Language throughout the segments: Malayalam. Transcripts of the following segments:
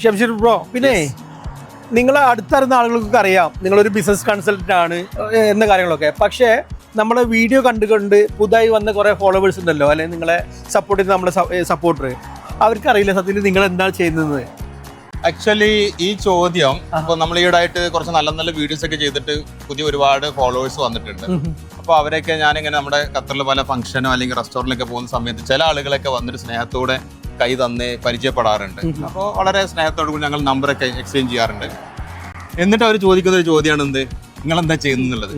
ഷംഷീർ ബ്രോ, പിന്നെ നിങ്ങളെ അടുത്തറിയുന്ന ആളുകൾക്കൊക്കെ അറിയാം നിങ്ങളൊരു ബിസിനസ് കൺസൾട്ടൻ്റ് ആണ് എന്ന കാര്യങ്ങളൊക്കെ. പക്ഷേ നമ്മളെ വീഡിയോ കണ്ടുകൊണ്ട് പുതുതായി വന്ന കുറേ ഫോളോവേഴ്സ് ഉണ്ടല്ലോ, അല്ലെങ്കിൽ നിങ്ങളെ സപ്പോർട്ട് ചെയ്ത് നമ്മളെ സപ്പോർട്ടർ, അവർക്കറിയില്ല സത്യത്തിൽ നിങ്ങൾ എന്താണ് ചെയ്യുന്നത്. ആക്ച്വലി ഈ ചോദ്യം ഇപ്പോൾ നമ്മൾ ഈയിടായിട്ട് കുറച്ച് നല്ല നല്ല വീഡിയോസ് ഒക്കെ ചെയ്തിട്ട് പുതിയ ഒരുപാട് ഫോളോവേഴ്സ് വന്നിട്ടുണ്ട്. അപ്പോൾ അവരൊക്കെ ഞാനിങ്ങനെ നമ്മുടെ ഖത്തറിൽ പല ഫംഗ്ഷനോ അല്ലെങ്കിൽ റെസ്റ്റോറൻറ്റിലൊക്കെ പോകുന്ന സമയത്ത് ചില ആളുകളൊക്കെ വന്നിട്ട് സ്നേഹത്തോടെ കൈ തന്ന് പരിചയപ്പെടാറുണ്ട്. അപ്പോൾ വളരെ സ്നേഹത്തോടു കൂടി ഞങ്ങൾ നമ്പറൊക്കെ എക്സ്ചേഞ്ച് ചെയ്യാറുണ്ട്. എന്നിട്ട് അവർ ചോദിക്കുന്ന ഒരു ചോദ്യമാണ് എന്ത്, നിങ്ങളെന്താ ചെയ്യുന്നുള്ളത്.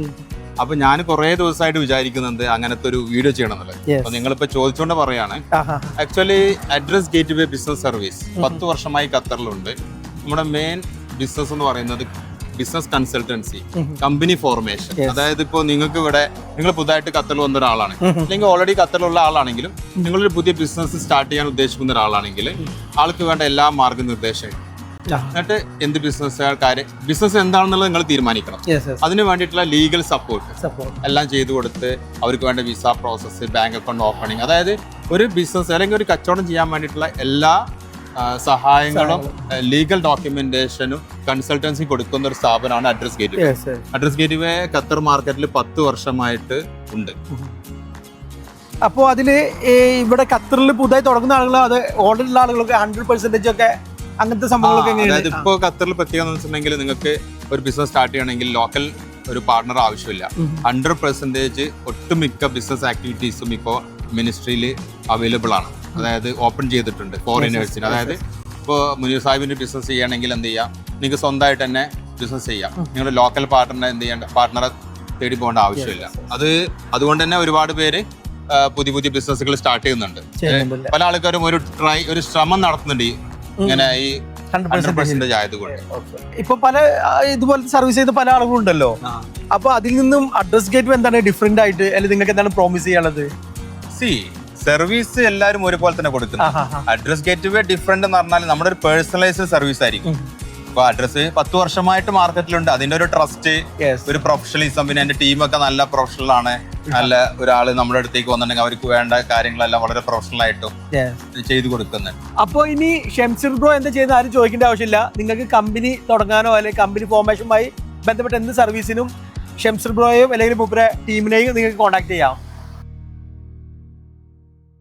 അപ്പൊ ഞാൻ കുറെ ദിവസമായിട്ട് വിചാരിക്കുന്നുണ്ട് അങ്ങനത്തെ ഒരു വീഡിയോ ചെയ്യണം എന്നുള്ളത്. അപ്പൊ നിങ്ങളിപ്പോ ചോദിച്ചുകൊണ്ട് പറയാണ്, ആക്ച്വലി അഡ്രസ് ഗേറ്റ് വേ ബിസിനസ് സർവീസ് 10 വർഷമായി ഖത്തറിലുണ്ട്. നമ്മുടെ മെയിൻ ബിസിനസ് എന്ന് പറയുന്നത് ബിസിനസ് കൺസൾട്ടൻസി, കമ്പനി ഫോർമേഷൻ. അതായത് ഇപ്പോൾ നിങ്ങൾക്ക് ഇവിടെ നിങ്ങൾ പുതുതായിട്ട് ഖത്തറിൽ വന്ന ഒരാളാണ്, അല്ലെങ്കിൽ ഓൾറെഡി ഖത്തറിലുള്ള ആളാണെങ്കിലും നിങ്ങളൊരു പുതിയ ബിസിനസ് സ്റ്റാർട്ട് ചെയ്യാൻ ഉദ്ദേശിക്കുന്ന ഒരാളാണെങ്കിൽ ആൾക്ക് വേണ്ട എല്ലാ മാർഗനിർദ്ദേശവും, എന്നിട്ട് എന്ത് ബിസിനസ് എന്താണെന്നുള്ളത് നിങ്ങൾ തീരുമാനിക്കണം. അതിന് വേണ്ടിയിട്ടുള്ള ലീഗൽ സപ്പോർട്ട് എല്ലാം ചെയ്തു കൊടുത്ത് അവർക്ക് വേണ്ട visa process, bank account opening, അതായത് ഒരു ബിസിനസ് അല്ലെങ്കിൽ ഒരു കച്ചവടം ചെയ്യാൻ വേണ്ടിയിട്ടുള്ള എല്ലാ സഹായങ്ങളും ലീഗൽ ഡോക്യുമെന്റേഷനും കൺസൾട്ടൻസി കൊടുക്കുന്ന ഒരു സ്ഥാപനമാണ് അഡ്രസ് ഗേറ്റ് വേ. അഡ്രസ് ഗേറ്റ് വേ ഖത്തർ മാർക്കറ്റിൽ 10 വർഷമായിട്ട് ഉണ്ട്. അപ്പോൾ അതില് ഇവിടെ ഖത്തറിൽ പുതുതായി തുടങ്ങുന്ന ആളുകൾ, അത് ഓൾറെഡി ഉള്ള ആളുകളൊക്കെ 100% ഒക്കെ അങ്ങനത്തെ സംഭവങ്ങളൊക്കെ അതായത് ഇപ്പോൾ ഖത്തറിൽ പ്രത്യേകം എന്ന് വെച്ചിട്ടുണ്ടെങ്കിൽ നിങ്ങൾക്ക് ഒരു ബിസിനസ് സ്റ്റാർട്ട് ചെയ്യണമെങ്കിൽ ലോക്കൽ ഒരു പാർട്ണർ ആവശ്യമില്ല. 100% ഒട്ടുമിക്ക ബിസിനസ് ആക്ടിവിറ്റീസും ഇപ്പോൾ മിനിസ്ട്രിയിൽ അവൈലബിൾ ആണ്. അതായത് ഓപ്പൺ ചെയ്തിട്ടുണ്ട് ഫോറിനേഴ്സിന്. അതായത് ഇപ്പോൾ മുനീർ സാഹിബിന്റെ ബിസിനസ് ചെയ്യണമെങ്കിൽ എന്ത് ചെയ്യാം, നിങ്ങൾക്ക് സ്വന്തമായിട്ട് തന്നെ ബിസിനസ് ചെയ്യാം. നിങ്ങളുടെ ലോക്കൽ പാർട്ണറെ എന്ത് ചെയ്യേണ്ട, പാർട്ണറെ തേടി പോകേണ്ട ആവശ്യമില്ല. അതുകൊണ്ട് തന്നെ ഒരുപാട് പേര് പുതിയ പുതിയ ബിസിനസ്സുകൾ സ്റ്റാർട്ട് ചെയ്യുന്നുണ്ട്. പല ആൾക്കാരും ഒരു ശ്രമം നടത്തുന്നുണ്ട് ഇങ്ങനെ ഈ 100% ആയതുകൊണ്ട്. ഇപ്പൊ പല ഇതുപോലത്തെ സർവീസ് ചെയ്ത പല ആളുകളും ഉണ്ടല്ലോ. അപ്പൊ അതിൽ നിന്നും അഡ്രസ് ഗേറ്റ് എന്താണ് ഡിഫറെന്റ് ആയിട്ട്, അല്ലെങ്കിൽ നിങ്ങൾക്ക് എന്താണ് പ്രോമിസ് ചെയ്യാനുള്ളത്? സർവീസ് എല്ലാവരും ഒരുപോലെ തന്നെ കൊടുക്കുന്നത്. അഡ്രസ് ഗേറ്റ് വേ ഡിഫറെന്റ് എന്ന് പറഞ്ഞാൽ നമ്മുടെ ഒരു പേഴ്സണലൈസ്ഡ് സർവീസ് ആയിരിക്കും. അപ്പൊ അഡ്രസ് 10 വർഷമായിട്ട് മാർക്കറ്റിലുണ്ട്. അതിന്റെ ഒരു ട്രസ്റ്റ്, ഒരു പ്രൊഫഷണലിസം, പിന്നെ എന്റെ ടീമൊക്കെ നല്ല പ്രൊഫഷണൽ ആണ്. നല്ല ഒരാള് നമ്മുടെ അടുത്തേക്ക് വന്നിട്ടുണ്ടെങ്കിൽ അവർക്ക് വേണ്ട കാര്യങ്ങളെല്ലാം വളരെ പ്രൊഫഷണൽ ആയിട്ടും ചെയ്തു കൊടുക്കുന്നുണ്ട്. അപ്പോൾ ഇനി ഷംഷീർ ബ്രോ എന്താ ചെയ്യുന്ന ആരും ചോദിക്കേണ്ട ആവശ്യമില്ല. നിങ്ങൾക്ക് കമ്പനി തുടങ്ങാനോ അല്ലെങ്കിൽ കമ്പനി ഫോർമേഷനുമായി ബന്ധപ്പെട്ട എന്ത് സർവീസിനും ഷംഷീർ ബ്രോയെയും അല്ലെങ്കിൽ മൂപ്പരെ ടീമിനെയും നിങ്ങൾക്ക് കോൺടാക്ട് ചെയ്യാം.